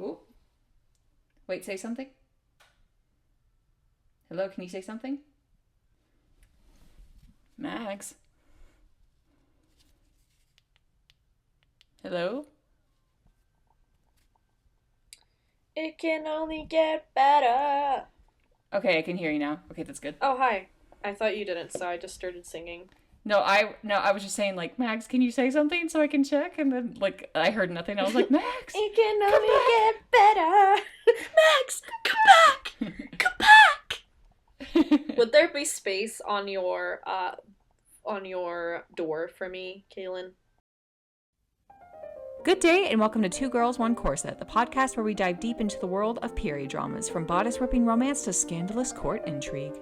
Ooh. Wait, say something? Hello, can you say something? Max? Hello? It can only get better. Okay, I can hear you now. Okay, that's good. Oh, hi. I thought you didn't, so I just started singing. No, I was just saying, like, Max, can you say something so I can check? And then, like, I heard nothing. I was like, Max, It can come only back! get better. Max, come back! Come back! Would there be space on your door for me, Kaylin? Good day, and welcome to Two Girls, One Corset, the podcast where we dive deep into the world of period dramas, from bodice-ripping romance to scandalous court intrigue.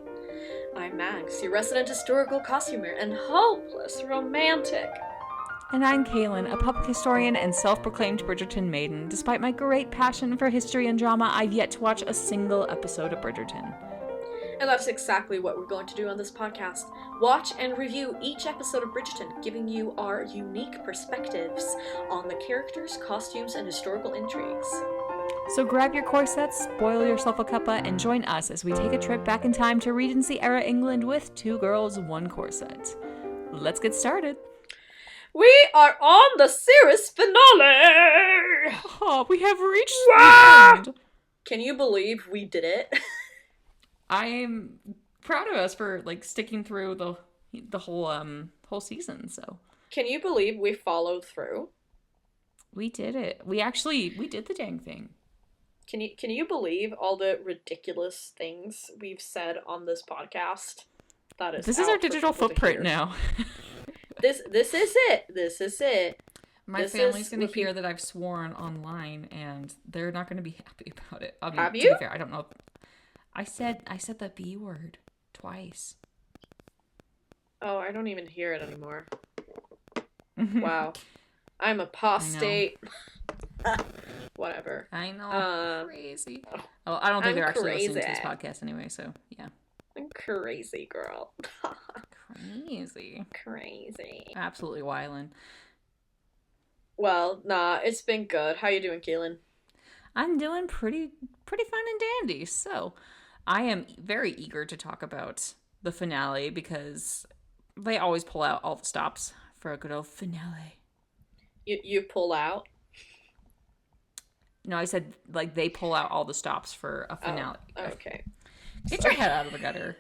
I'm Max, your resident historical costumer and hopeless romantic. And I'm Kaylin, a public historian and self-proclaimed Bridgerton maiden. Despite my great passion for history and drama, I've yet to watch a single episode of Bridgerton. And that's exactly what we're going to do on this podcast. Watch and review each episode of Bridgerton, giving you our unique perspectives on the characters, costumes, and historical intrigues. So grab your corsets, boil yourself a cuppa, and join us as we take a trip back in time to Regency-era England with Two Girls, One Corset. Let's get started. We are on the series finale! Oh, we have reached the end. Can you believe we did it? I am proud of us for, like, sticking through the whole season, so. Can you believe we followed through? We did it. We did the dang thing. Can you believe all the ridiculous things we've said on this podcast? This is our digital footprint now. This is it. This is it. My family's going to hear that I've sworn online, and they're not going to be happy about it. I mean, have you? To be fair, I don't know. I said the B word twice. Oh, I don't even hear it anymore. Wow. I'm apostate. Whatever. I know. Crazy. Oh, I don't think they're actually listening to this podcast anyway, so yeah. I'm crazy, girl. Crazy. Absolutely wildin'. Well, nah, it's been good. How you doing, Kaylin? I'm doing pretty fun and dandy. So, I am very eager to talk about the finale because they always pull out all the stops for a good old finale. You pull out? No, I said, like, they pull out all the stops for a finale. Oh, okay. Get your head out of the gutter.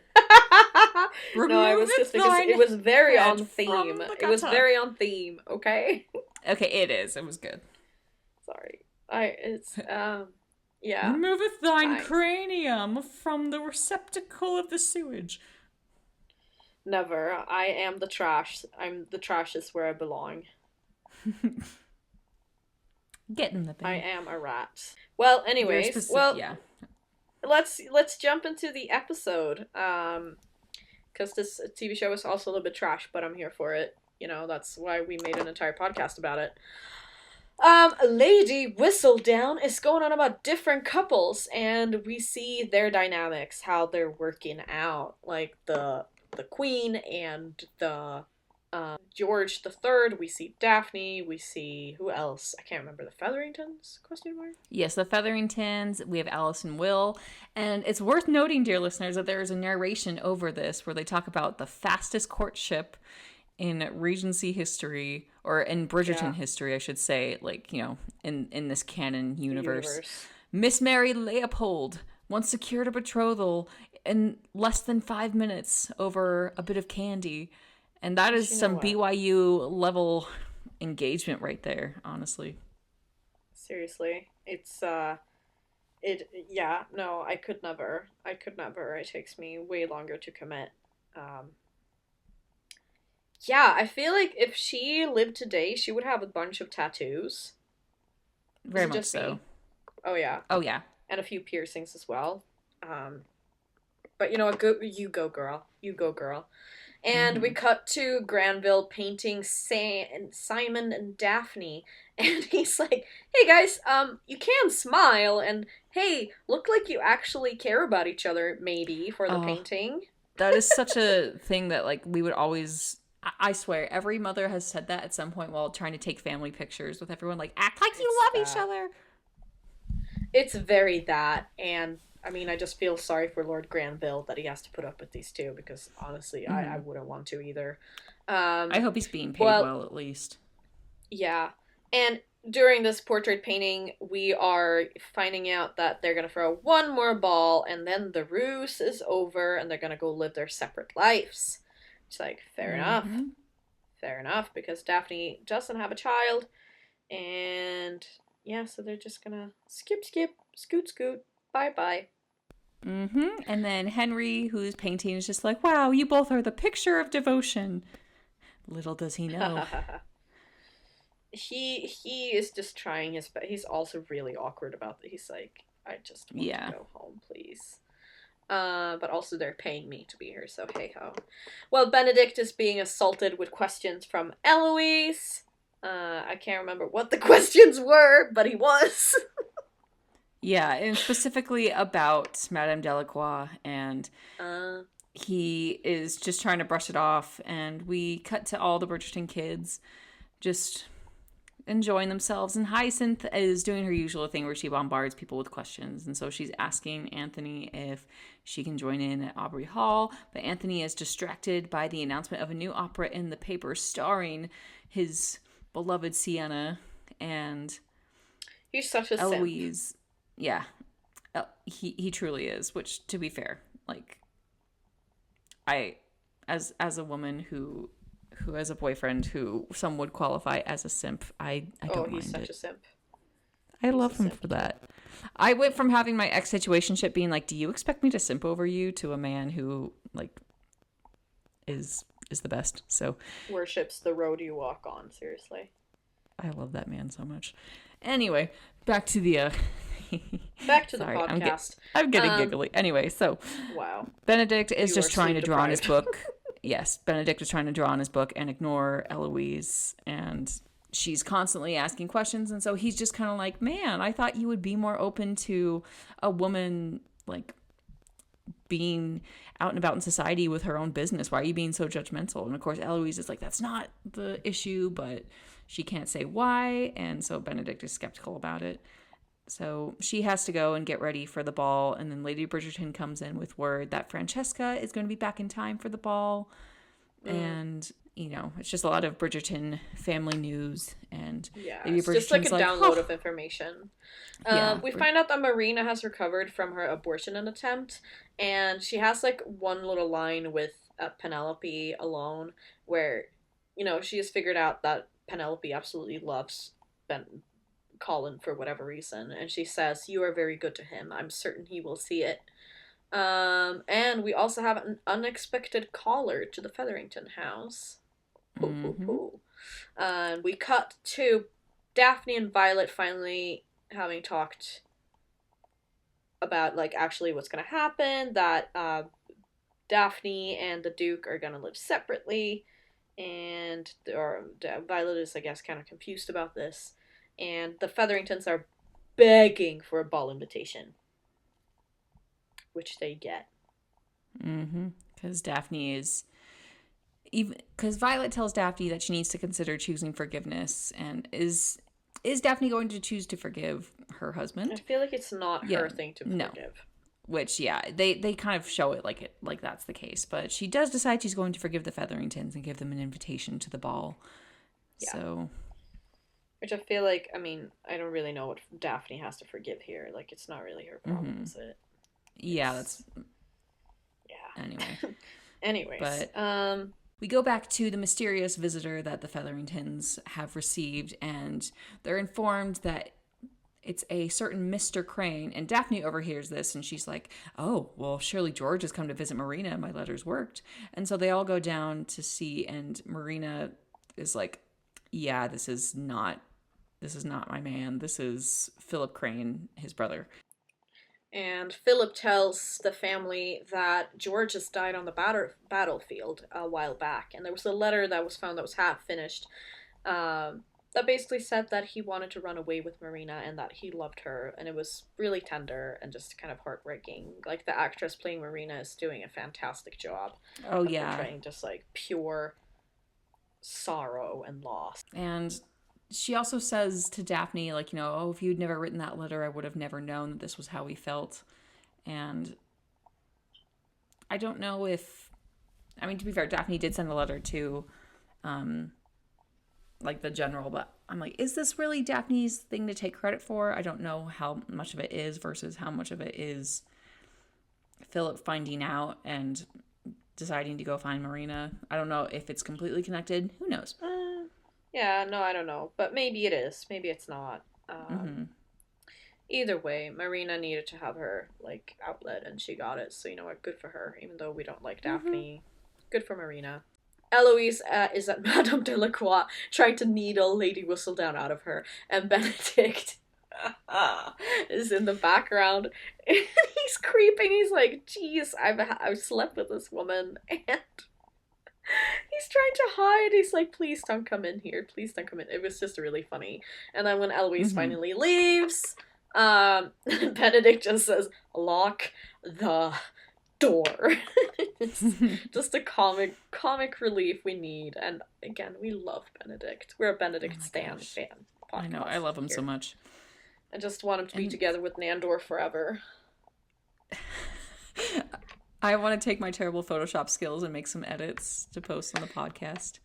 No, I was just because it was very on theme. It was very on theme, okay? Okay, it is. It was good. Sorry. Yeah. Removeth thine cranium from the receptacle of the sewage. Never. I am the trash. The trash is where I belong. Get in the bin. I am a rat. Well, anyways, yeah. Let's jump into the episode. Because this TV show is also a little bit trash, but I'm here for it. You know, that's why we made an entire podcast about it. Lady Whistledown is going on about different couples, and we see their dynamics, how they're working out, like the Queen and the George III. We see Daphne. We see who else? I can't remember. The Featheringtons? ? Yes, the Featheringtons. We have Alice and Will, and it's worth noting, dear listeners, that there is a narration over this where they talk about the fastest courtship in Regency history, or in Bridgerton history, I should say, like, you know, in this canon universe. Miss Mary Leopold once secured a betrothal in less than 5 minutes over a bit of candy. And that is some BYU level engagement right there, honestly. Seriously. It's, no, I could never. It takes me way longer to commit. Yeah, I feel like if she lived today, she would have a bunch of tattoos. Very much so. Me? Oh, yeah. And a few piercings as well. But you know what? You go, girl. And we cut to Granville painting Simon and Daphne. And he's like, hey guys, you can smile. And hey, look like you actually care about each other, maybe, for the painting. That is such a thing that, like, we would always... I swear, every mother has said that at some point while trying to take family pictures with everyone. Like, act like you love each other. it's very that, and I mean, I just feel sorry for Lord Granville that he has to put up with these two, because honestly, I wouldn't want to either. I hope he's being paid Well, well, at least. yeah. And during this portrait painting, we are finding out that they're gonna throw one more ball, and then the ruse is over, and they're gonna go live their separate lives. It's like, fair enough. Fair enough, because Daphne doesn't have a child, and yeah, so they're just gonna skip, scoot, scoot, bye bye. And then Henry, who's painting, is just like, wow, you both are the picture of devotion. Little does he know. He is just trying his best. He's also really awkward about it. He's like, I just want to go home, please. But also they're paying me to be here, so hey ho. Well, Benedict is being assaulted with questions from Eloise. I can't remember what the questions were, but he was. Yeah, and specifically about Madame Delacroix, and he is just trying to brush it off, and we cut to all the Bridgerton kids just enjoying themselves, and Hyacinth is doing her usual thing where she bombards people with questions, and so she's asking Anthony if she can join in at Aubrey Hall, but Anthony is distracted by the announcement of a new opera in the paper starring his beloved Sienna, and he's such a Eloise. simp. Yeah, he truly is, which, to be fair, like, I as a woman who has a boyfriend who some would qualify as a simp, I don't mind it. Oh, he's such a simp. I love him for that. I went from having my ex situationship being like, do you expect me to simp over you, to a man who, like, is the best. So worships the road you walk on, seriously. I love that man so much. Anyway, back to the back to the podcast. I'm getting giggly. Anyway, so wow. Benedict is just trying to draw on his book. Yes, Benedict is trying to draw on his book and ignore Eloise, and she's constantly asking questions, and so he's just kind of like, man, I thought you would be more open to a woman, like, being out and about in society with her own business. Why are you being so judgmental? And of course, Eloise is like, that's not the issue, but she can't say why, and so Benedict is skeptical about it. So she has to go and get ready for the ball, and then Lady Bridgerton comes in with word that Francesca is going to be back in time for the ball. And, you know, it's just a lot of Bridgerton family news, and Lady Bridgerton's just like a download of information. We find out that Marina has recovered from her abortion attempt, and she has like one little line with Penelope alone where, you know, she has figured out that Penelope absolutely loves Colin for whatever reason, and she says, "You are very good to him. I'm certain he will see it." And we also have an unexpected caller to the Featherington house. And we cut to Daphne and Violet finally having talked about, like, actually what's going to happen, that Daphne and the Duke are going to live separately, and Violet is, I guess, kind of confused about this. And the Featheringtons are begging for a ball invitation, which they get. Because Daphne is... Because Violet tells Daphne that she needs to consider choosing forgiveness, and is Daphne going to choose to forgive her husband? I feel like it's not her thing to forgive. No. Which, they kind of show it like that's the case. But she does decide she's going to forgive the Featheringtons and give them an invitation to the ball. Yeah. So... Which I feel like, I mean, I don't really know what Daphne has to forgive here. Like, it's not really her problem, is it? Yeah, that's... Yeah. Anyway. Anyways. But, we go back to the mysterious visitor that the Featheringtons have received, and they're informed that it's a certain Mr. Crane, and Daphne overhears this, and she's like, oh, well, surely George has come to visit Marina, my letters worked. And so they all go down to see, and Marina is like, yeah, this is not my man. This is Philip Crane, his brother. And Philip tells the family that George has died on the battlefield a while back. And there was a letter that was found that was half finished that basically said that he wanted to run away with Marina and that he loved her. And it was really tender and just kind of heartbreaking. Like, the actress playing Marina is doing a fantastic job. Oh, yeah. Portraying just, like, pure sorrow and loss. And she also says to Daphne, like, oh, if you'd never written that letter, I would have never known that this was how we felt. And I don't know if, I mean, to be fair, Daphne did send a letter to, like, the general, but I'm like, is this really Daphne's thing to take credit for? I don't know how much of it is versus how much of it is Philip finding out and deciding to go find Marina. I don't know if it's completely connected. Who knows? Yeah, no, I don't know. But maybe it is. Maybe it's not. Either way, Marina needed to have her, like, outlet, and she got it. So, you know what? Good for her. Even though we don't like Daphne. Good for Marina. Eloise is at Madame Delacroix, trying to needle Lady Whistledown out of her. And Benedict is in the background. And he's creeping. He's like, geez, I've slept with this woman. And he's trying to hide. He's like, please don't come in here. Please don't come in. It was just really funny. And then when Eloise finally leaves, Benedict just says, lock the door. It's just a comic relief we need. And again, we love Benedict. We're a Benedict fan podcast. I know, I love him so much. I just want him to be together with Nandor forever. I want to take my terrible Photoshop skills and make some edits to post on the podcast.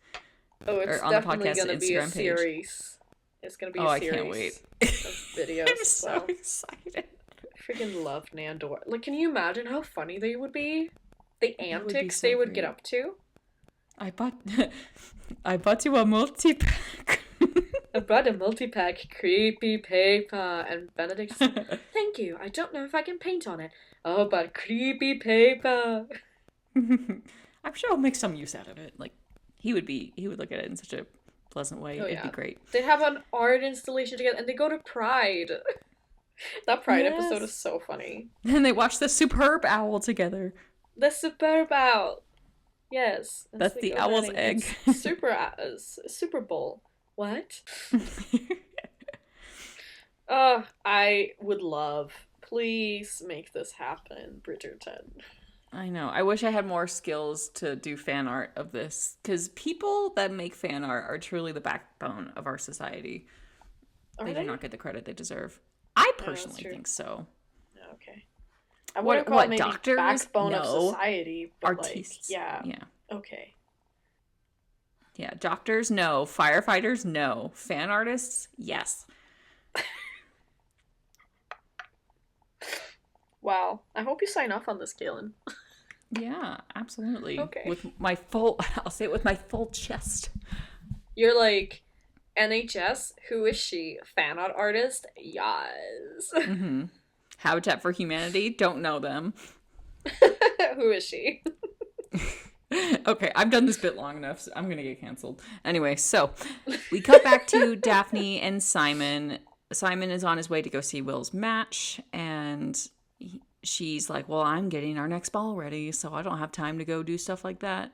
Oh, it's definitely going to be a series. It's going to be a series. I can't wait. Of videos. I'm so excited. I freaking love Nandor. Like, can you imagine how funny they would be? The antics so they would great. get up to? I bought you a multi-pack. I brought a multi-pack creepy paper. And Benedict said, thank you. I don't know if I can paint on it. Oh, but creepy paper. I'm sure I'll make some use out of it. Like, he would look at it in such a pleasant way. It'd be great. They have an art installation together, and they go to Pride. That Pride episode is so funny. And they watch the Superb Owl together. The Superb Owl. Yes. That's the owl's egg. Super Bowl. What? Oh, I would love. Please make this happen, Bridgerton. I know. I wish I had more skills to do fan art of this. Because people that make fan art are truly the backbone of our society. They do not get the credit they deserve. I personally think so. Okay. I wouldn't call it maybe doctors? backbone No. of society, but artists. Yeah. Okay. Yeah, doctors, no. Firefighters, no. Fan artists, yes. Wow. I hope you sign off on this, Galen. Yeah, absolutely. Okay. I'll say it with my full chest. You're like, NHS, who is she? Fan art artist? Yes. Mm-hmm. Habitat for Humanity, don't know them. Who is she? Okay, I've done this bit long enough, so I'm gonna get canceled. Anyway, so we cut back to Daphne and Simon. Simon is on his way to go see Will's match, and she's like, well, I'm getting our next ball ready, so I don't have time to go do stuff like that.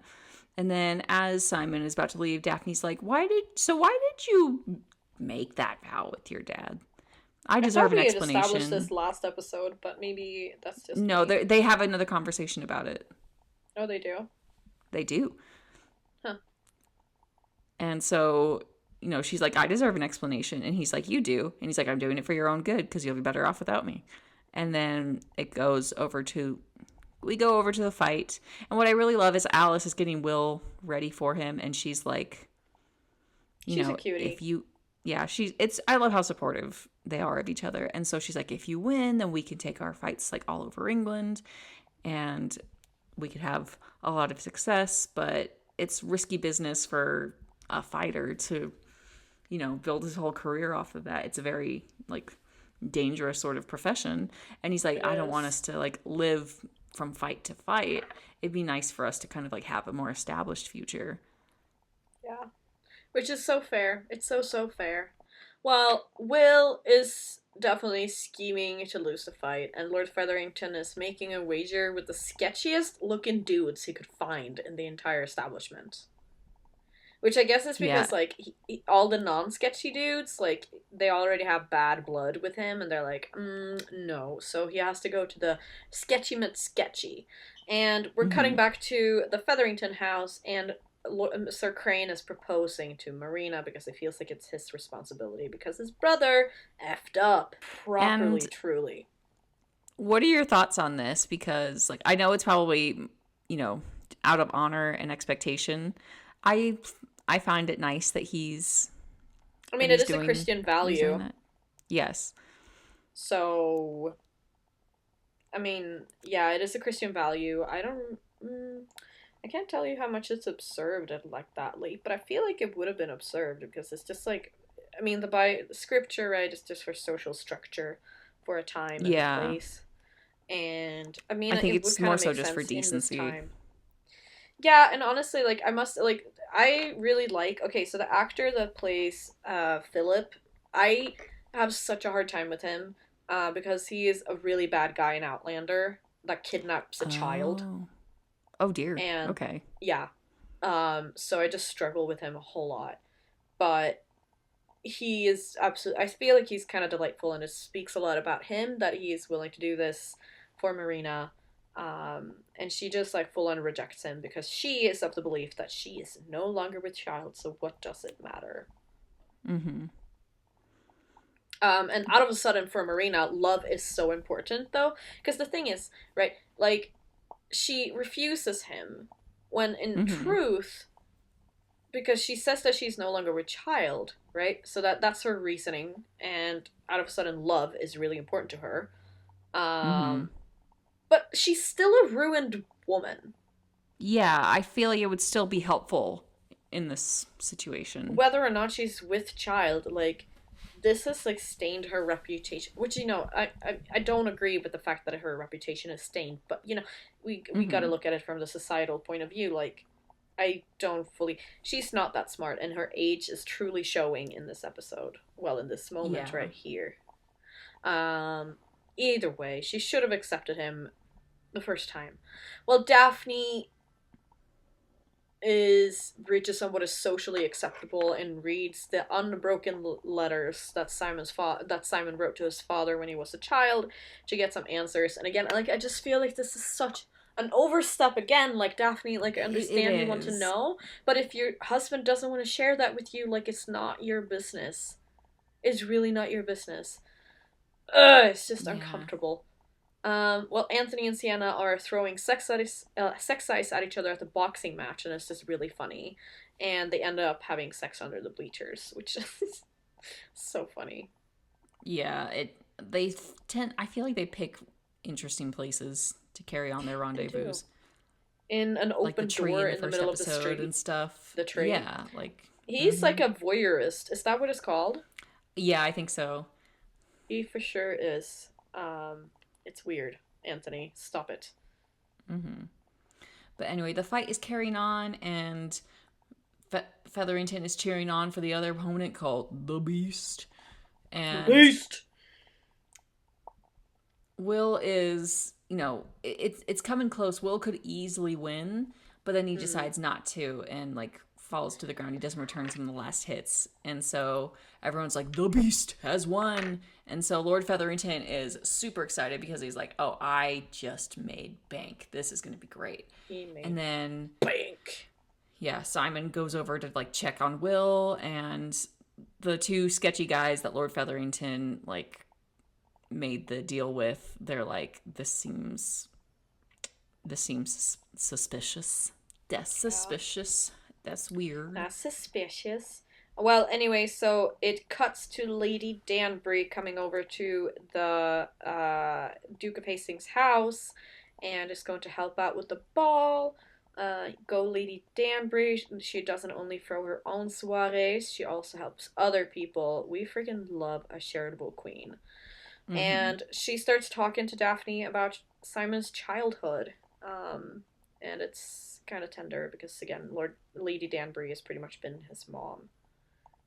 And then as Simon is about to leave, Daphne's like, why did you make that vow with your dad? I deserve an explanation. I established this last episode, but maybe that's just No, they have another conversation about it. Oh, they do? They do. Huh. And so, she's like, I deserve an explanation. And he's like, you do. And he's like, I'm doing it for your own good because you'll be better off without me. And then we go over to the fight. And what I really love is Alice is getting Will ready for him. And she's like, she's a cutie. I love how supportive they are of each other. And so she's like, if you win, then we can take our fights like all over England. And we could have a lot of success, but it's risky business for a fighter to, build his whole career off of that. It's a very dangerous sort of profession. And he's like, I don't want us to live from fight to fight. It'd be nice for us to kind of have a more established future. Yeah. Which is so fair. It's so fair. Well, Will is definitely scheming to lose the fight, and Lord Featherington is making a wager with the sketchiest looking dudes he could find in the entire establishment. Which I guess is because, all the non-sketchy dudes, they already have bad blood with him, and they're like, no. So he has to go to the sketchy. And we're cutting back to the Featherington house, and Sir Crane is proposing to Marina because he feels like it's his responsibility because his brother effed up properly, And truly. what are your thoughts on this? Because, like, I know it's probably, out of honor and expectation. I I find it nice that I mean, it is a Christian he's doing value. that. Yes. So, I mean, yeah, it is a Christian value. I can't tell you how much it's observed at like that late, but I feel like it would have been observed because it's just like, I mean, the scripture, right, is just for social structure, for a time and a Yeah. place, and I mean, I think it would it's kind more of so make just for sense in this decency. time. Yeah, and honestly, like I really like. Okay, so the actor that plays Philip, I have such a hard time with him, because he is a really bad guy in Outlander that kidnaps a child, Oh. Oh dear. and Okay. yeah, so I just struggle with him a whole lot. But he is absolutely. I feel like he's kind of delightful, and it speaks a lot about him that he is willing to do this for Marina. And she just like full on rejects him because she is of the belief that she is no longer with child. So what does it matter? Mm-hmm. And out of a sudden, for Marina, love is so important though, because the thing is, right? Like she refuses him when in Mm-hmm. truth, because she says that she's no longer with child, right? So that's her reasoning, and out of a sudden, love is really important to her. Mm-hmm. Um, but she's still a ruined woman. Yeah, I feel like it would still be helpful in this situation. Whether or not she's with child, like this has like stained her reputation. Which I don't agree with the fact that her reputation is stained, but we got to Mm-hmm. look at it from the societal point of view. Like I don't fully. She's not that smart, and her age is truly showing in this episode. Well, in this moment Yeah. right here. Um, Either way, she should have accepted him the first time. Well, Daphne is reaches on what is socially acceptable and reads the unbroken letters that Simon wrote to his father when he was a child to get some answers. And again, like I just feel like this is such an overstep again. Like Daphne, like I It understand you want to is. know, but if your husband doesn't want to share that with you, like it's not your business. It's really not your business. Ugh, it's just Yeah. uncomfortable. Well, Anthony and Sienna are throwing sex ice at each other at the boxing match, and it's just really funny. And they end up having sex under the bleachers, which is so funny. Yeah, they tend I feel like they pick interesting places to carry on their They rendezvous. do. In an Like the open tree door in the in the first middle of the episode street. and stuff. The tree. Yeah, like He's like mhm. a voyeurist. Is that what it's called? Yeah, I think so. He for sure is. It's weird. Anthony, stop it. Mhm. But anyway, the fight is carrying on and Featherington is cheering on for the other opponent called the Beast. And Beast. Will is, it's coming close. Will could easily win, but then he Mm. decides not to and like falls to the ground. He doesn't return some of the last hits. And so everyone's like, the Beast has won. And so Lord Featherington is super excited because he's like, oh, I just made bank. This is going to be great. He made And then, bank. yeah, Simon goes over to like check on Will, and the two sketchy guys that Lord Featherington like made the deal with, they're like, this seems suspicious. That's Yeah. suspicious. That's weird. That's suspicious. Well, anyway, so it cuts to Lady Danbury coming over to the Duke of Hastings' house and is going to help out with the ball. Go Lady Danbury. She doesn't only throw her own soirees, she also helps other people. We freaking love a charitable queen. Mm-hmm. And she starts talking to Daphne about Simon's childhood. Um, and it's kind of tender because, again, Lady Danbury has pretty much been his mom,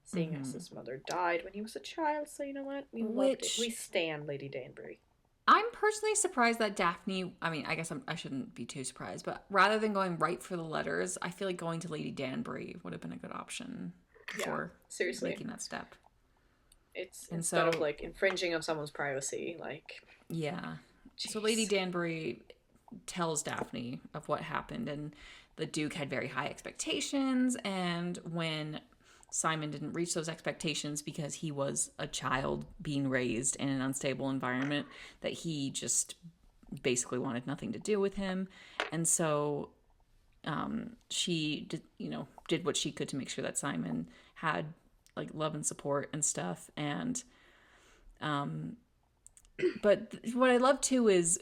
seeing as Mm-hmm. his mother died when he was a child. So, you know what? We loved it. We Which stand Lady Danbury. I'm personally surprised that Daphne. I mean, I guess I shouldn't be too surprised, but rather than going right for the letters, I feel like going to Lady Danbury would have been a good option Yeah, before seriously. making that step. It's And instead of so, like infringing on someone's privacy, like, yeah. So Lady jeez. Danbury tells Daphne of what happened, and the Duke had very high expectations, and when Simon didn't reach those expectations because he was a child being raised in an unstable environment, that he just basically wanted nothing to do with him. And so she did what she could to make sure that Simon had like love and support and stuff. And but what I love too is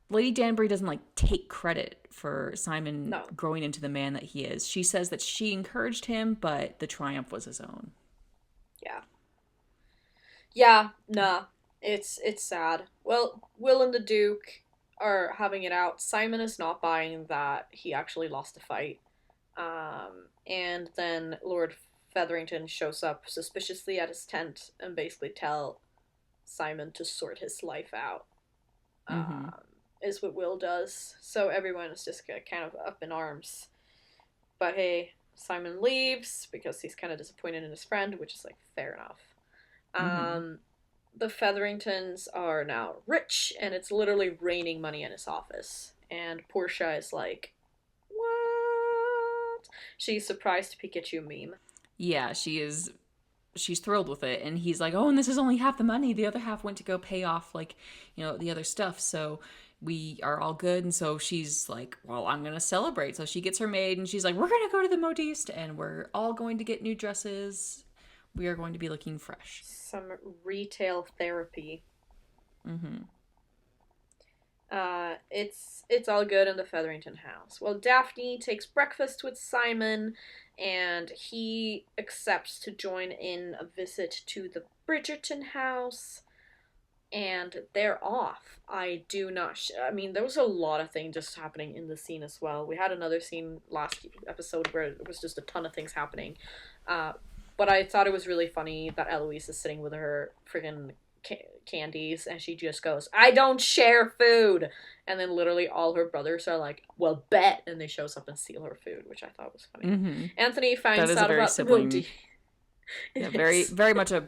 Lady Danbury doesn't like take credit for Simon growing into the man that he is. She says that she encouraged him, but the triumph was his own. Yeah, nah. It's sad. Well, Will and the Duke are having it out. Simon is not buying that he actually lost the fight. And then Lord Featherington shows up suspiciously at his tent and basically tell Simon to sort his life out. Is what Will does. So everyone is just kind of up in arms. But hey, Simon leaves because he's kind of disappointed in his friend, which is like fair enough. The Featheringtons are now rich, and it's literally raining money in his office. And Portia is like, what? She's surprised Pikachu meme. Yeah, she is. She's thrilled with it, and he's like, oh, and this is only half the money. The other half went to go pay off, like, the other stuff, so we are all good. And so she's like, well, I'm gonna celebrate. So she gets her maid, and she's like, we're gonna go to the modiste, and we're all going to get new dresses. We are going to be looking fresh. Some retail therapy. It's all good in the Featherington house. Well, Daphne takes breakfast with Simon, and he accepts to join in a visit to the Bridgerton house, and they're off. I mean, there was a lot of things just happening in the scene as well. We had another scene last episode where it was just a ton of things happening. But I thought it was really funny that Eloise is sitting with her friggin' candies, and she just goes, I don't share food! And then literally all her brothers are like, well, bet! And they shows up and steal her food, which I thought was funny. Anthony finds out about the roadie. Yeah, very, very much a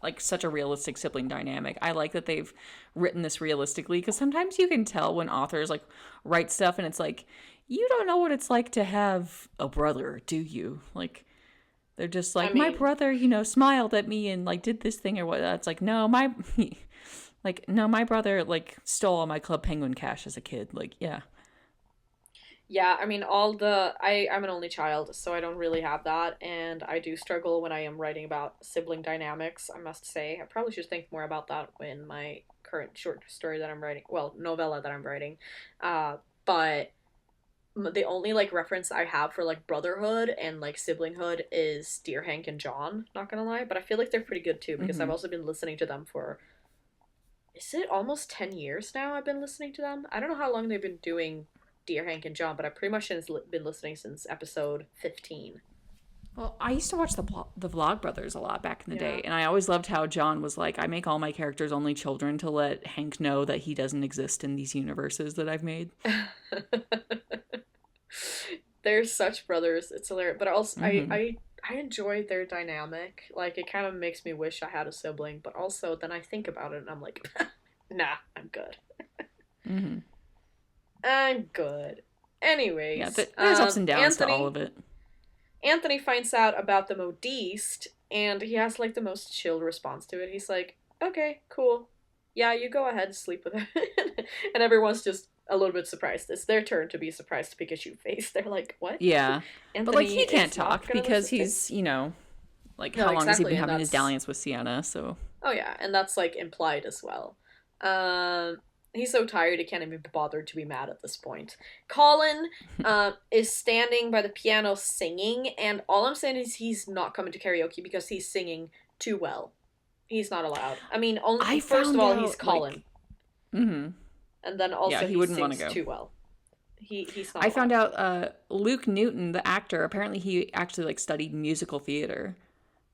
like such a realistic sibling dynamic. I like that they've written this realistically, because sometimes you can tell when authors like write stuff and it's like, you don't know what it's like to have a brother, do you? Like, they're just like, my brother, smiled at me and like did this thing or what. It's like, no, my brother like stole all my Club Penguin cash as a kid. Like, yeah. Yeah, I mean, I'm an only child, so I don't really have that, and I do struggle when I am writing about sibling dynamics, I must say. I probably should think more about that in my current short story that I'm writing, well, novella that I'm writing, but the only, like, reference I have for, like, brotherhood and, like, siblinghood is Dear Hank and John, not gonna lie, but I feel like they're pretty good, too, because I've also been listening to them for, is it almost 10 years now I've been listening to them? I don't know how long they've been doing Dear Hank and John, but I pretty much have been listening since episode 15. Well, I used to watch the Vlogbrothers a lot back in the day, and I always loved how John was like, I make all my characters only children to let Hank know that he doesn't exist in these universes that I've made. They're such brothers. It's hilarious. But also, I enjoy their dynamic. Like, it kind of makes me wish I had a sibling, but also then I think about it and I'm like, nah, I'm good. I'm good. Anyways. Yeah, there's ups and downs to all of it. Anthony finds out about the modiste, and he has, like, the most chilled response to it. He's like, okay, cool. Yeah, you go ahead and sleep with her. And everyone's just a little bit surprised. It's their turn to be surprised to Pikachu face. They're like, what? Yeah. Anthony, but, like, he can't talk because he's, like, how long has he been having his dalliance with Sienna, so. Oh, yeah, and that's, like, implied as well. He's so tired he can't even be bothered to be mad at this point. Colin is standing by the piano singing, and all I'm saying is he's not coming to karaoke because he's singing too well. He's not allowed. I mean, first of all, he's Colin. Like, and then also he wouldn't want to go too well. He's not I found out Luke Newton, the actor, apparently he actually like studied musical theater.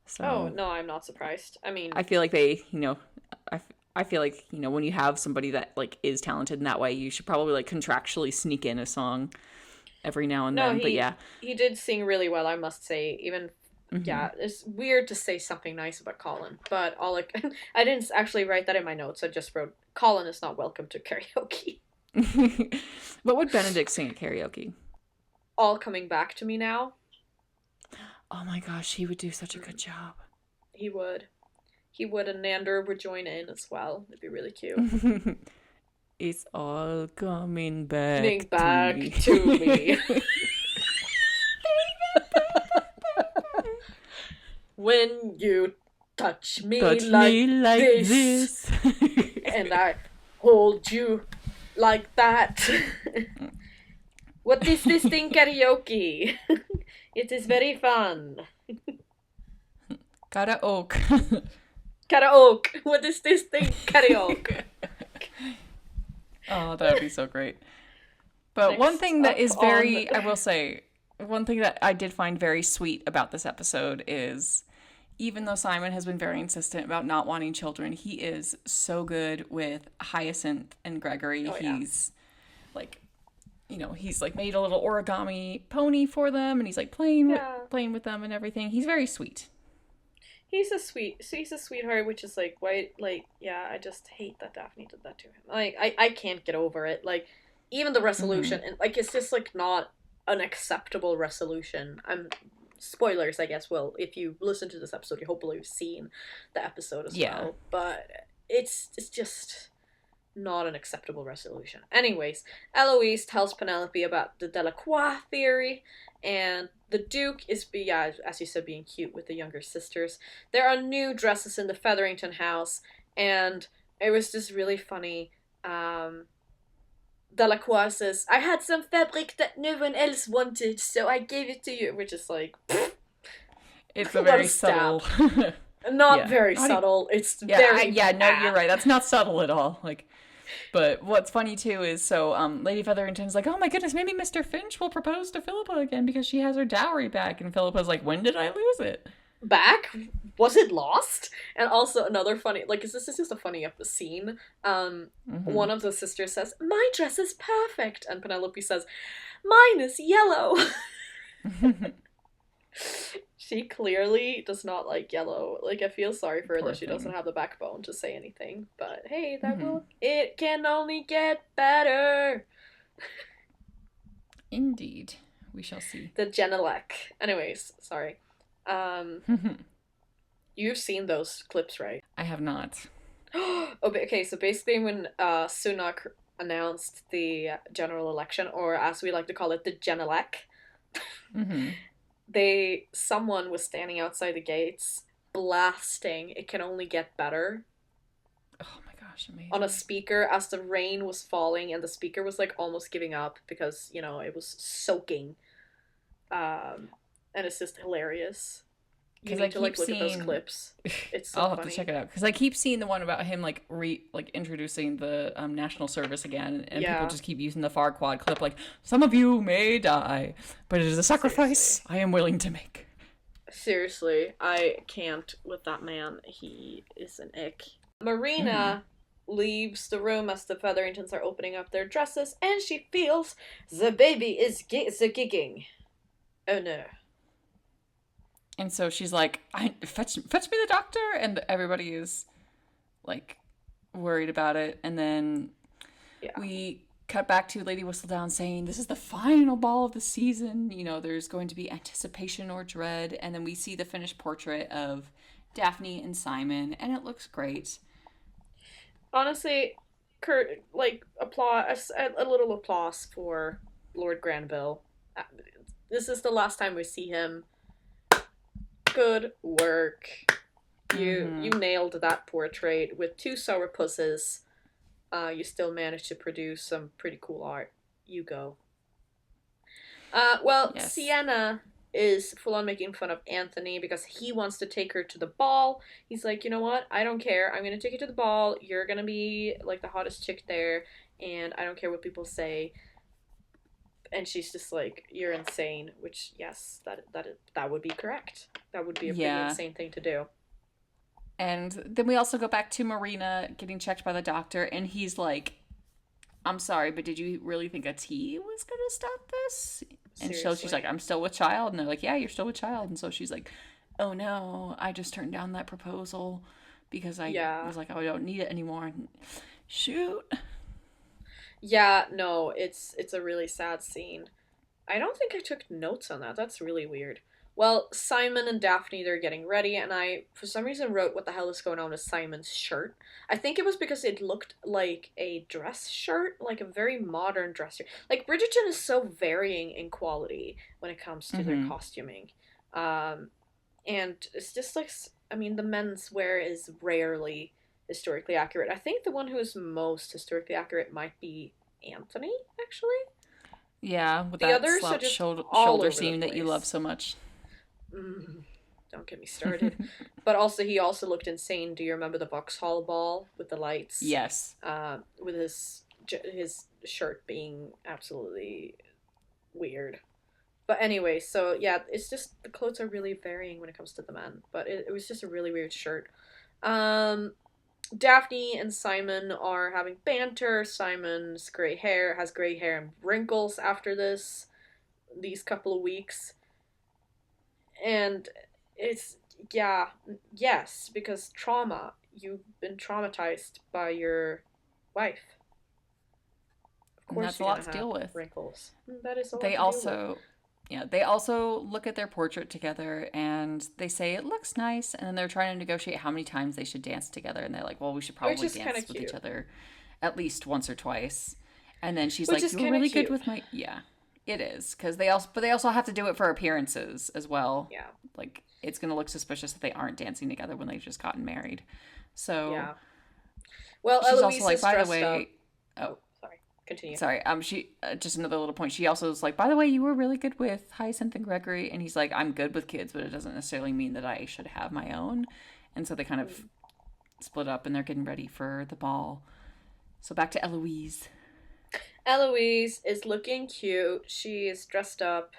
So oh, no, I'm not surprised. I mean, I feel like they, I feel like, when you have somebody that, like, is talented in that way, you should probably, like, contractually sneak in a song every now and then, but yeah. He did sing really well, I must say. Even, yeah, it's weird to say something nice about Colin, but I didn't actually write that in my notes, I just wrote, Colin is not welcome to karaoke. What would Benedict sing at karaoke? all coming back to me now. Oh my gosh, he would do such a good job. He would, and Nandor would join in as well. It'd be really cute. It's all coming back to me. When you touch me like this. And I hold you like that. What is this thing karaoke? It is very fun. Karaoke. Karaoke. What is this thing karaoke? Oh, that would be so great. But Next one thing that is very, on... I will say, one thing that I did find very sweet about this episode is, even though Simon has been very insistent about not wanting children, he is so good with Hyacinth and Gregory. Oh, yeah. He's like, he's like made a little origami pony for them, and he's like playing with them and everything. He's very sweet. He's a sweetheart, which is like, why, like, yeah, I just hate that Daphne did that to him. Like, I can't get over it. Like, even the resolution, and like, it's just like not an acceptable resolution. Spoilers, I guess. Well, if you listen to this episode, you hopefully have seen the episode as well. But it's just not an acceptable resolution. Anyways, Eloise tells Penelope about the Delacroix theory, and the Duke is, as you said, being cute with the younger sisters. There are new dresses in the Featherington house, and it was just really funny. Delacroix says, I had some fabric that no one else wanted, so I gave it to you. Which is like, it's a very subtle. Not very subtle. It's very no, you're right. That's not subtle at all. Like, but what's funny too is, so Lady Featherington's like, oh my goodness, maybe Mr. Finch will propose to Philippa again because she has her dowry back, and Philippa's like, when did I lose it? Back? Was it lost? And also another funny, like, this is just a funny scene. One of the sisters says, my dress is perfect, and Penelope says, mine is yellow. She clearly does not like yellow. Like, I feel sorry for her that she doesn't have the backbone to say anything. But hey, it can only get better. Indeed. We shall see. The Genelec. Anyways, sorry. You've seen those clips, right? I have not. Okay, so basically when Sunak announced the general election, or as we like to call it, the Genelec, someone was standing outside the gates blasting "It Can Only Get Better." Oh my gosh, amazing. On a speaker as the rain was falling, and the speaker was like almost giving up because, it was soaking. And it's just hilarious. You need to look at those clips. It's so I'll funny. have to check it out, because I keep seeing the one about him like introducing the national service again, and people just keep using the Farquaad clip, like, some of you may die, but it is a sacrifice I am willing to make. Seriously, I can't with that man. He is an ick. Marina leaves the room as the Featheringtons are opening up their dresses, and she feels the baby is gigging. Oh no. And so she's like, fetch me the doctor, and everybody is like worried about it. And then we cut back to Lady Whistledown saying, this is the final ball of the season. There's going to be anticipation or dread. And then we see the finished portrait of Daphne and Simon, and it looks great. Honestly, Kurt, like, applause, a little applause for Lord Granville. This is the last time we see him. Good work. You nailed that portrait with 2 sourpusses. You still managed to produce some pretty cool art. You go. Yes. Sienna is full on making fun of Anthony because he wants to take her to the ball. He's like, you know what? I don't care. I'm gonna take you to the ball. You're gonna be like the hottest chick there, and I don't care what people say. And she's just like, you're insane, which, yes, that would be correct. That would be a pretty insane thing to do. And then we also go back to Marina getting checked by the doctor, and he's like, I'm sorry, but did you really think a tea was going to stop this? And so she's like, I'm still with child. And they're like, yeah, you're still with child. And so she's like, oh no, I just turned down that proposal because I was like, oh, I don't need it anymore. Shoot. Yeah, no, it's a really sad scene. I don't think I took notes on that. That's really weird. Well, Simon and Daphne, they're getting ready, and I, for some reason, wrote what the hell is going on with Simon's shirt. I think it was because it looked like a dress shirt, like a very modern dress shirt. Like, Bridgerton is so varying in quality when it comes to their costuming. And it's just like, I mean, the men's wear is rarely historically accurate. I think the one who is most historically accurate might be Anthony, actually. Yeah, with The that others are slouched just all shoulder over the seam that you love place. so much. Don't get me started. But also, he also looked insane. Do you remember the Vauxhall ball with the lights? Yes. With his shirt being absolutely weird. But anyway, so yeah, it's just the clothes are really varying when it comes to the men. But it was just a really weird shirt. Daphne and Simon are having banter. Simon's has gray hair and wrinkles after these couple of weeks. And it's, yeah, yes, because trauma. You've been traumatized by your wife. Of course, that's a lot to deal with. Wrinkles. That is a lot They to also, deal with. yeah, they also look at their portrait together and they say it looks nice, and then they're trying to negotiate how many times they should dance together, and they're like, well, we should probably dance with each other at least once or twice. And then she's like, you were really good with my, yeah, it is, because they also have to do it for appearances as well. Yeah, like it's gonna look suspicious if they aren't dancing together when they've just gotten married. So yeah. Well, she's Eloise also like, is by the dressed way, up. Sorry. Continue. Sorry, she just another little point. She also was like, by the way, you were really good with Hyacinth and Gregory, and he's like, I'm good with kids, but it doesn't necessarily mean that I should have my own. And so they kind of split up, and they're getting ready for the ball. So back to Eloise. Eloise is looking cute. She is dressed up,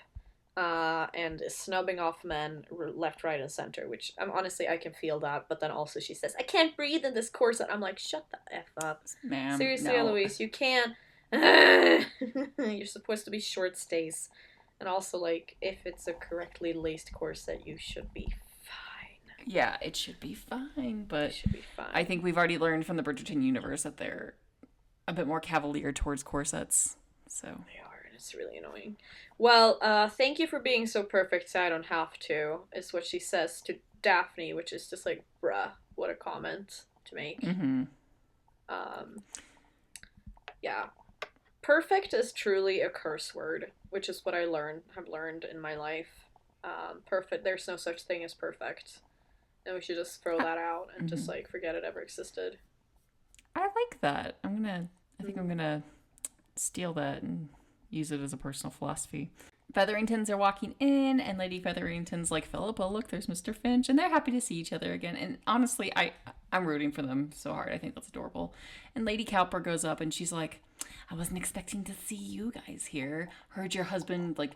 and is snubbing off men left, right, and center. Which honestly, I can feel that. But then also she says, "I can't breathe in this corset." I'm like, shut the f up, ma'am. Seriously, no. Eloise, you can't. You're supposed to be short stays, and also like if it's a correctly laced corset, you should be fine. Yeah, it should be fine, but it should be fine. I think we've already learned from the Bridgerton universe that they're a bit more cavalier towards corsets. So they are, and it's really annoying. Well, thank you for being so perfect so I don't have to, is what she says to Daphne, which is just like, bruh, what a comment to make. Yeah. Perfect is truly a curse word, which is what I have learned in my life. Perfect, there's no such thing as perfect. And we should just throw that out and just like forget it ever existed. I like that. I think I'm gonna steal that and use it as a personal philosophy. Featheringtons are walking in, and Lady Featherington's like, Philippa, look, there's Mr. Finch, and they're happy to see each other again. And honestly, I'm rooting for them so hard. I think that's adorable. And Lady Cowper goes up, and she's like, I wasn't expecting to see you guys here. Heard your husband, like,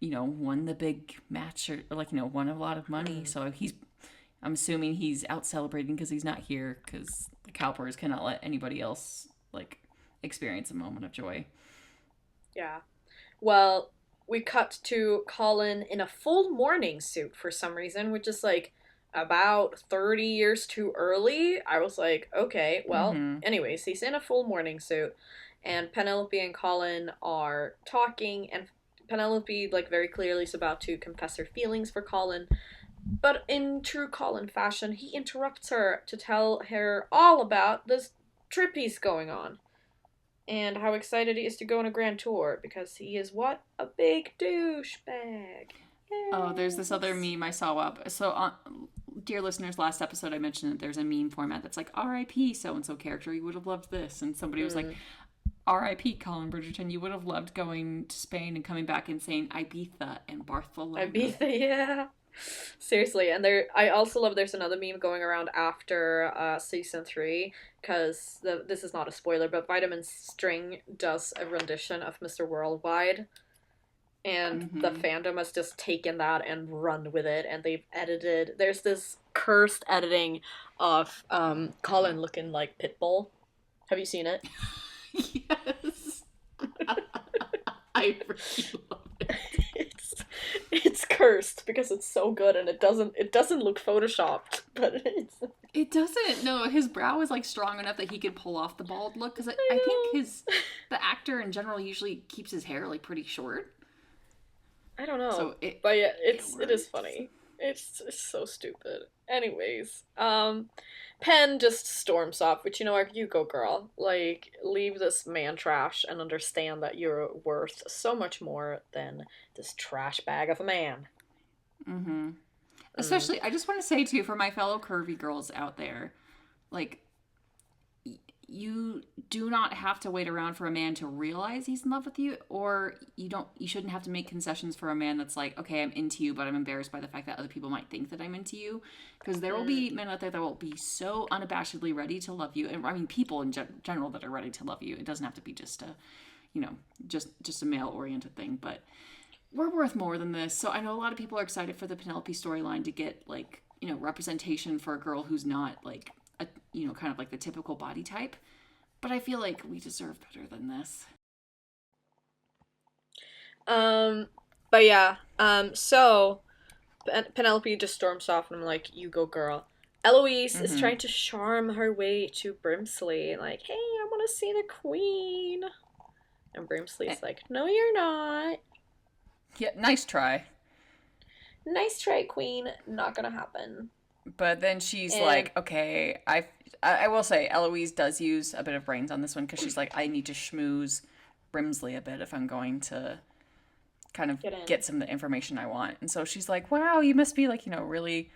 won the big match, or like, won a lot of money. So I'm assuming he's out celebrating because he's not here, because the Cowpers cannot let anybody else, like, experience a moment of joy. Yeah. Well, we cut to Colin in a full mourning suit for some reason, which is like about 30 years too early. I was like, okay, well, anyways, he's in a full mourning suit, and Penelope and Colin are talking, and Penelope, like, very clearly is about to confess her feelings for Colin, but in true Colin fashion, he interrupts her to tell her all about this trip he's going on. And how excited he is to go on a grand tour, because he is what? A big douchebag. Yes. Oh, there's this other meme I saw up. So, dear listeners, last episode I mentioned that there's a meme format that's like, R.I.P. so-and-so character, you would have loved this. And somebody was like, R.I.P. Colin Bridgerton, you would have loved going to Spain and coming back and saying Ibiza and Barcelona. Ibiza, yeah. Seriously, and I also love there's another meme going around after season 3, because this is not a spoiler, but Vitamin String does a rendition of Mr. Worldwide, and the fandom has just taken that and run with it, and they've edited, there's this cursed editing of Colin looking like Pitbull. Have you seen it? Yes. I really love it. It's cursed because it's so good, and it doesn't look photoshopped, but it doesn't. No, his brow is like strong enough that he could pull off the bald look, because I think the actor in general usually keeps his hair like pretty short. I don't know. So But yeah, it is funny. It's so stupid. Anyways, Penn just storms off, which, you know what, you go girl. Like, leave this man trash and understand that you're worth so much more than this trash bag of a man. Mm-hmm. Especially, I just want to say too, for my fellow curvy girls out there, like, you do not have to wait around for a man to realize he's in love with you, or you shouldn't have to make concessions for a man that's like, okay, I'm into you, but I'm embarrassed by the fact that other people might think that I'm into you. Because there will be men out there that will be so unabashedly ready to love you, and I mean people in general that are ready to love you. It doesn't have to be just a, just a male oriented thing, but we're worth more than this. So I know a lot of people are excited for the Penelope storyline to get, like, representation for a girl who's not like a, kind of like the typical body type. But I feel like we deserve better than this. But yeah, so Penelope just storms off, and I'm like, you go girl. Eloise is trying to charm her way to Brimsley, like, hey, I want to see the queen. And Brimsley's like, no, you're not. Yeah, nice try. Nice try, queen. Not gonna happen. But then she's like, okay, I will say Eloise does use a bit of brains on this one, because she's like, I need to schmooze Brimsley a bit if I'm going to kind of get some of the information I want. And so she's like, wow, you must be like, really,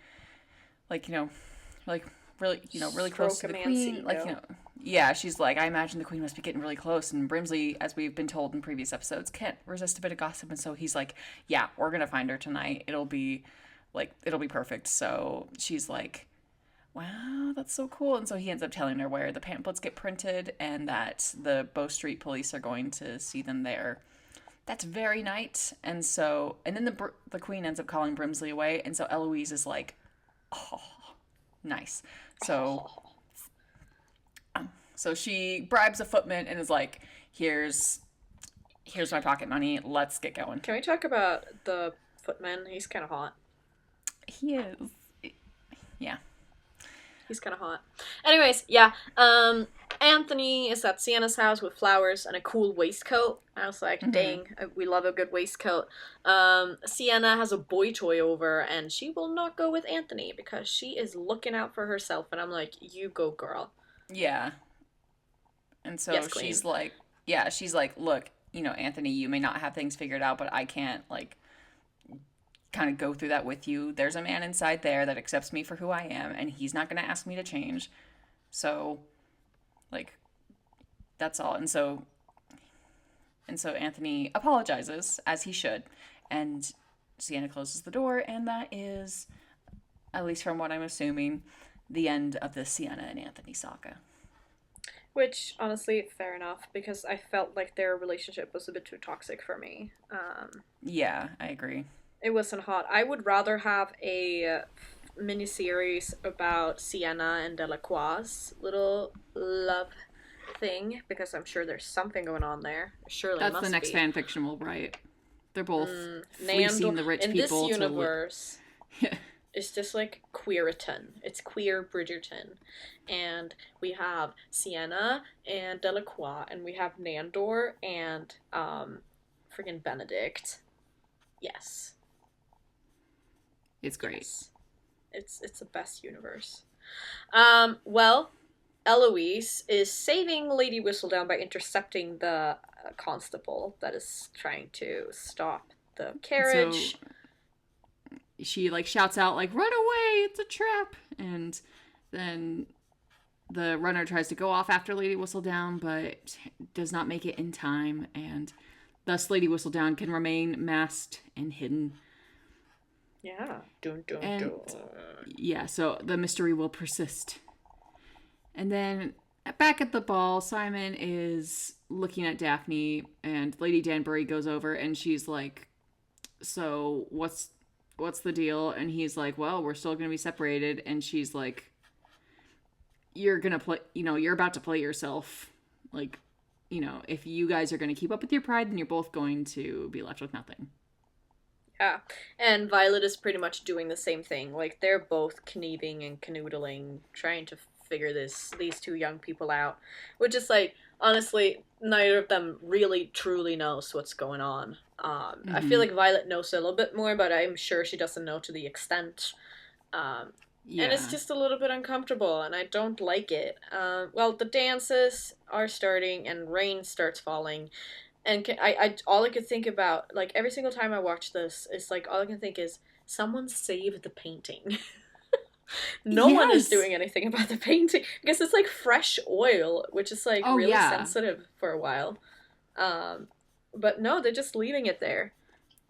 like, really close to the queen. Like, yeah, she's like, I imagine the queen must be getting really close. And Brimsley, as we've been told in previous episodes, can't resist a bit of gossip. And so he's like, yeah, we're going to find her tonight. It'll be perfect. So she's like, wow, that's so cool. And so he ends up telling her where the pamphlets get printed and that the Bow Street police are going to see them there. That's very nice. And then the queen ends up calling Brimsley away. And so Eloise is like, oh, nice. So she bribes a footman and is like, here's my pocket money. Let's get going. Can we talk about the footman? He's kind of hot. He is. Yeah. He's kind of hot. Anyways, yeah. Anthony is at Sienna's house with flowers and a cool waistcoat. I was like, dang, we love a good waistcoat. Sienna has a boy toy over, and she will not go with Anthony because she is looking out for herself. And I'm like, you go, girl. Yeah. And so yes, she's like, look, Anthony, you may not have things figured out, but I can't, like, kind of go through that with you. There's a man inside there that accepts me for who I am, and he's not going to ask me to change. So, like, that's all. And so Anthony apologizes, as he should, and Sienna closes the door, and that is, at least from what I'm assuming, the end of the Sienna and Anthony saga. Which, honestly, fair enough, because I felt like their relationship was a bit too toxic for me. Yeah, I agree. It wasn't hot. I would rather have a miniseries about Sienna and Delacroix's little love thing, because I'm sure there's something going on there. Surely that's the next fan fiction we'll write. They're both fleecing the rich people. In this universe, it's just like Queeriton. It's queer Bridgerton. And we have Sienna and Delacroix, and we have Nandor and freaking Benedict. Yes. It's great. Yes. It's the best universe. Well, Eloise is saving Lady Whistledown by intercepting the constable that is trying to stop the carriage. So she, like, shouts out, like, run away, it's a trap! And then the runner tries to go off after Lady Whistledown, but does not make it in time, and thus Lady Whistledown can remain masked and hidden. Yeah. Dun, dun, dun. Yeah, so the mystery will persist. And then back at the ball, Simon is looking at Daphne, and Lady Danbury goes over, and she's like, so what's the deal? And he's like, well, we're still going to be separated. And she's like, you're going to play, you're about to play yourself. Like, if you guys are going to keep up with your pride, then you're both going to be left with nothing. Yeah, and Violet is pretty much doing the same thing. Like, they're both conniving and canoodling, trying to figure these two young people out. Which is, like, honestly, neither of them really truly knows what's going on. I feel Mm-hmm. like Violet knows a little bit more, but I'm sure she doesn't know to the extent. And it's Yeah. just a little bit uncomfortable, and I don't like it. Well, the dances are starting, and rain starts falling, and all I could think about, like every single time I watch this, is like all I can think is someone save the painting. No one is Yes. doing anything about the painting because it's like fresh oil, which is like Oh really yeah. sensitive for a while. Um, but no, they're just leaving it there.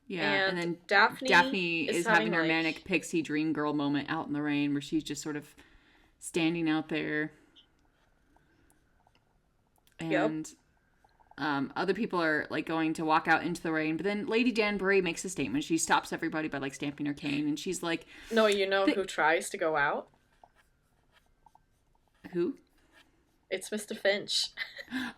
Yeah, and And then Daphne Daphne is is having having her like, manic pixie dream girl moment out in the rain where she's just sort of standing out there, yep. and other people are like going to walk out into the rain, but then Lady Danbury makes a statement. She stops everybody by like stamping her cane, and she's like, No, you know who tries to go out? "Who? It's Mr. Finch.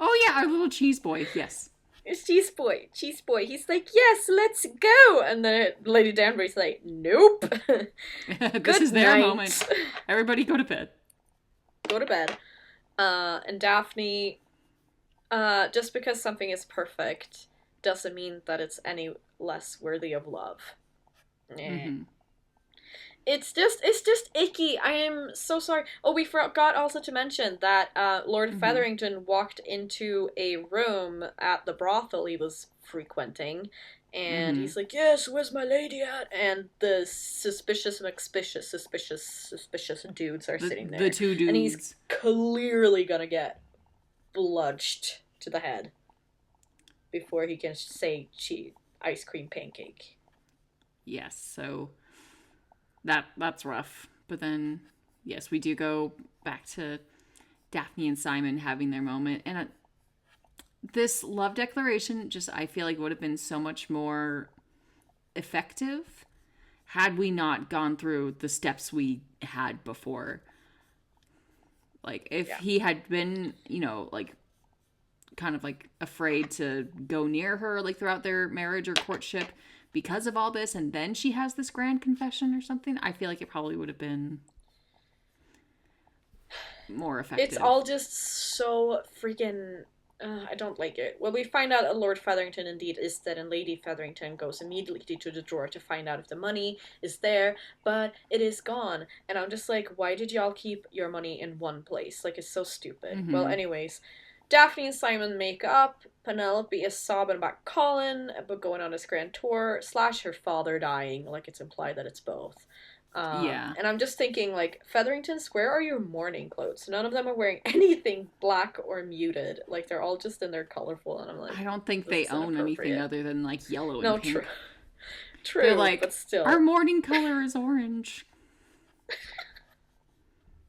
Oh yeah, our little cheese boy. Yes, It's Cheese Boy. Cheese Boy. He's like, yes, let's go. And then Lady Danbury's like, nope. this Good is their night. moment. Everybody go to bed." Go to bed. And Daphne, just because something is perfect doesn't mean that it's any less worthy of love. Eh. Mm-hmm. It's just icky. I am so sorry. Oh, we forgot also to mention that Lord Mm-hmm. Featherington walked into a room at the brothel he was frequenting, and Mm-hmm. he's like, "Yes, where's my lady at?" And the suspicious dudes are sitting The there, two and he's dudes. clearly gonna get bludged to the head before he can say ice cream pancake. Yes, so that's rough. But then, yes, we do go back to Daphne and Simon having their moment, and this love declaration just I feel like would have been so much more effective had we not gone through the steps we had before. Like if Yeah. he had been, like kind of like afraid to go near her like throughout their marriage or courtship because of all this, and then she has this grand confession or something, I feel like it probably would have been more It's effective. all just so freaking. I don't like it. Well, we find out that Lord Featherington indeed is dead, and Lady Featherington goes immediately to the drawer to find out if the money is there, but it is gone. And I'm just like, why did y'all keep your money in one place? Like, it's so stupid. Well, Mm-hmm. anyways, Daphne and Simon make up. Penelope is sobbing about Colin, but going on his grand tour, / her father dying. Like, it's implied that it's both. Yeah, And I'm just thinking, like, Featheringtons, where are your mourning clothes? None of them are wearing anything black or muted. Like, they're all just in their colorful, and I'm like, I don't think this they is own anything inappropriate. other than like yellow and No, true. pink. They're True, like, but our still. morning color is orange.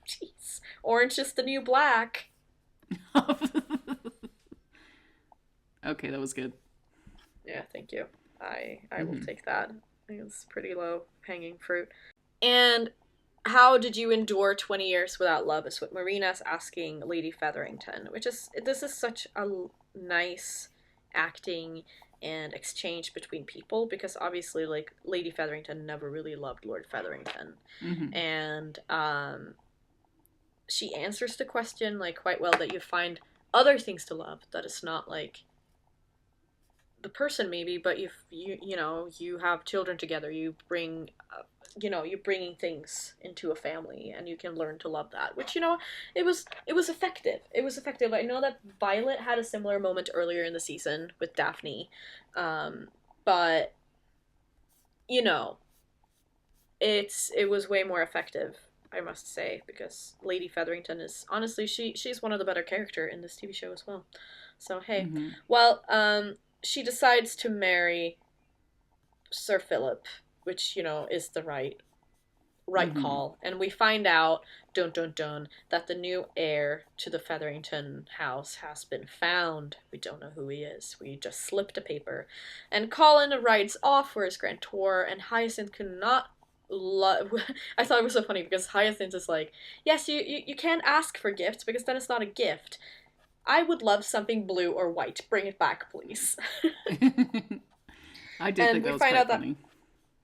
Jeez. Orange is the new black. Okay, that was good. Yeah, thank you. I will Mm-hmm. take that. I think it's pretty low hanging fruit. And how did you endure 20 years without love is what Marina's asking Lady Featherington, which is, this is such a nice acting and exchange between people, because obviously, like, Lady Featherington never really loved Lord Featherington. Mm-hmm. And she answers the question, like, quite well, that you find other things to love that is not, like, the person maybe, but you have children together, you bring you're bringing things into a family, and you can learn to love that, which, it was effective. I know that Violet had a similar moment earlier in the season with Daphne, but you know it was way more effective, I must say, because Lady Featherington is honestly, she's one of the better character in this TV show as well. So hey, Mm-hmm. well, she decides to marry Sir Philip, which, is the right Mm-hmm. call. And we find out, dun dun dun, that the new heir to the Featherington house has been found. We don't know who he is. We just slipped a paper. And Colin rides off for his grand tour, and Hyacinth could not love. I thought it was so funny because Hyacinth is like, yes, you can't ask for gifts because then it's not a gift. I would love something blue or white. Bring it back, please. I did And think we that was find quite out that funny.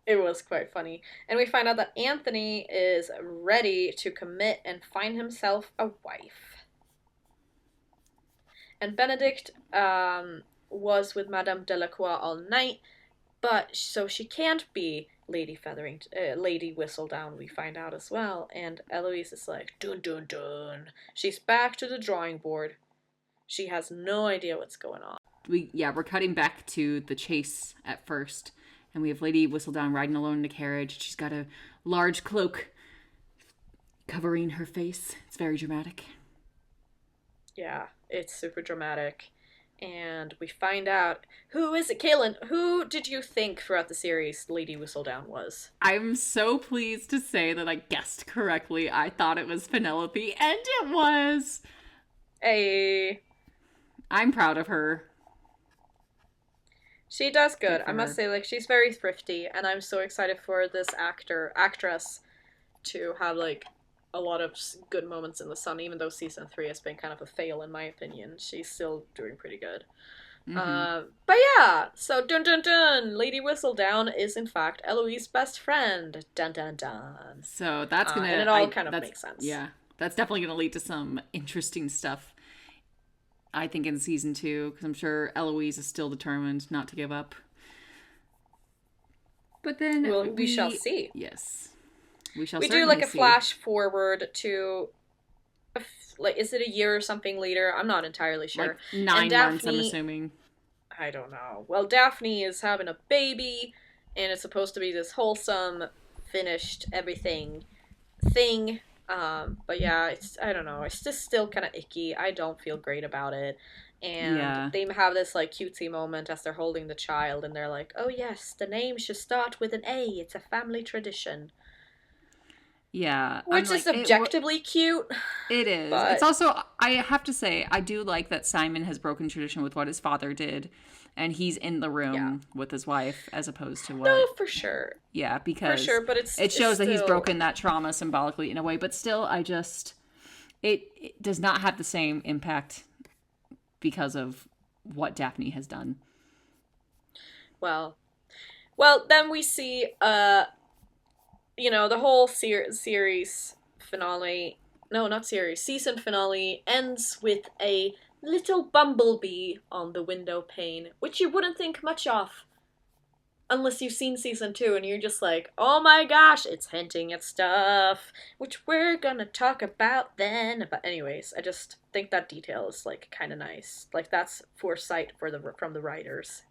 it was quite funny. And we find out that Anthony is ready to commit and find himself a wife. And Benedict was with Madame Delacroix all night, but so she can't be Lady Lady Whistledown, we find out as well. And Eloise is like, dun dun dun. She's back to the drawing board. She has no idea what's going on. We're cutting back to the chase at first, and we have Lady Whistledown riding alone in a carriage. She's got a large cloak covering her face. It's very dramatic. Yeah, it's super dramatic. And we find out, who is it? Kaylin, who did you think throughout the series Lady Whistledown was? I'm so pleased to say that I guessed correctly. I thought it was Penelope, and it was. Hey. I'm proud of her. She does good. I must say, like, she's very thrifty, and I'm so excited for this actress to have, like, a lot of good moments in the sun, even though season 3 has been kind of a fail in my opinion. She's still doing pretty good. But yeah, so dun dun dun, Lady Whistledown is in fact Eloise's best friend. Dun dun dun. So that's gonna, and it all kind of makes sense. Yeah, that's definitely gonna lead to some interesting stuff, I think, in season 2, because I'm sure Eloise is still determined not to give up. But then we shall see. Yes. We do like a flash forward to, like, is it a year or something later? I'm not entirely sure. Like 9 months, I'm assuming. I don't know. Well, Daphne is having a baby, and it's supposed to be this wholesome, finished everything thing. But yeah, I don't know. It's just still kind of icky. I don't feel great about it. And they have this, like, cutesy moment as they're holding the child, and they're like, oh yes, the name should start with an A. It's a family tradition. Yeah. Which is objectively cute. It is. But it's also, I have to say, I do like that Simon has broken tradition with what his father did, and he's in the room with his wife, as opposed to what... No, for sure. Yeah, because... For sure, but it shows that he's broken that trauma symbolically in a way, but still, it does not have the same impact because of what Daphne has done. Well, then we see, the whole series finale, no, not series, season finale ends with a little bumblebee on the window pane, which you wouldn't think much of unless you've seen season 2 and you're just like, oh my gosh, it's hinting at stuff, which we're gonna talk about then. But anyways, I just think that detail is, like, kind of nice. Like, that's foresight from the writers.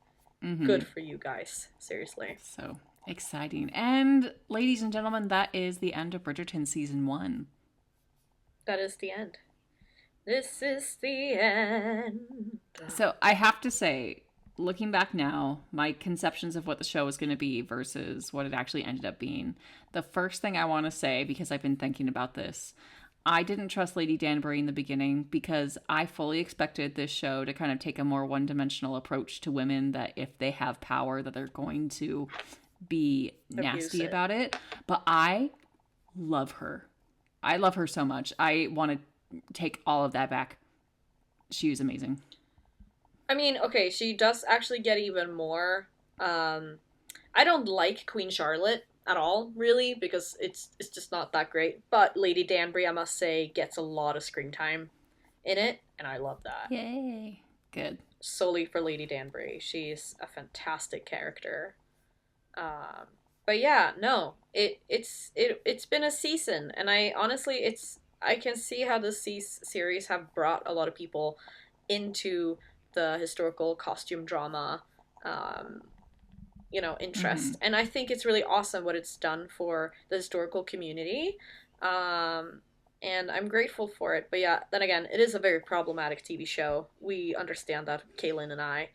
Mm-hmm. Good for you guys, seriously. So exciting. And ladies and gentlemen, that is the end of Bridgerton season 1. That is the end. This is the end. So I have to say, looking back now, my conceptions of what the show was going to be versus what it actually ended up being, the first thing I want to say, because I've been thinking about this, I didn't trust Lady Danbury in the beginning because I fully expected this show to kind of take a more one-dimensional approach to women, that if they have power that they're going to be nasty about it. But I love her. I love her so much. I want to take all of that back. She was amazing. I mean, okay, she does actually get even more. I don't like Queen Charlotte at all, really, because it's just not that great. But Lady Danbury, I must say, gets a lot of screen time in it, and I love that. Yay. Good. Solely for Lady Danbury. She's a fantastic character. But yeah, no, it's been a season, and I can see how the series have brought a lot of people into the historical costume drama, interest. Mm-hmm. And I think it's really awesome what it's done for the historical community. And I'm grateful for it. But yeah, then again, it is a very problematic TV show. We understand that, Kaylin and I.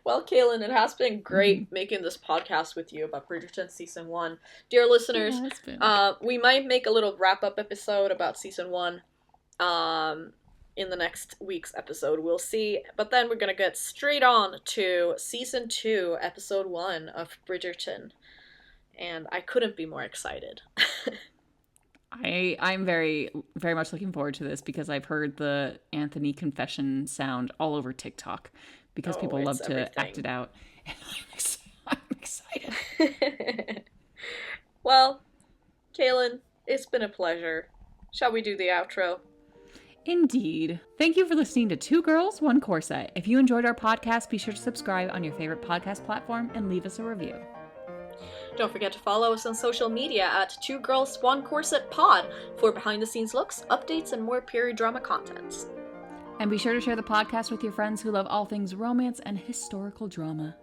Well, Kaylin, it has been great making this podcast with you about Bridgerton Season 1. Dear listeners, we might make a little wrap-up episode about Season 1 in the next week's episode. We'll see. But then we're going to get straight on to Season 2, Episode 1 of Bridgerton. And I couldn't be more excited. I'm very, very much looking forward to this because I've heard the Anthony confession sound all over TikTok. Because people love to act it out. And I'm excited. Well, Kaylin, it's been a pleasure. Shall we do the outro? Indeed. Thank you for listening to Two Girls, One Corset. If you enjoyed our podcast, be sure to subscribe on your favorite podcast platform and leave us a review. Don't forget to follow us on social media at Two Girls, One Corset Pod for behind-the-scenes looks, updates, and more period drama content. And be sure to share the podcast with your friends who love all things romance and historical drama.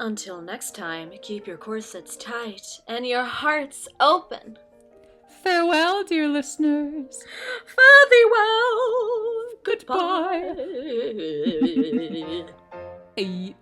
Until next time, keep your corsets tight and your hearts open. Farewell, dear listeners. Farewell. Goodbye. Hey.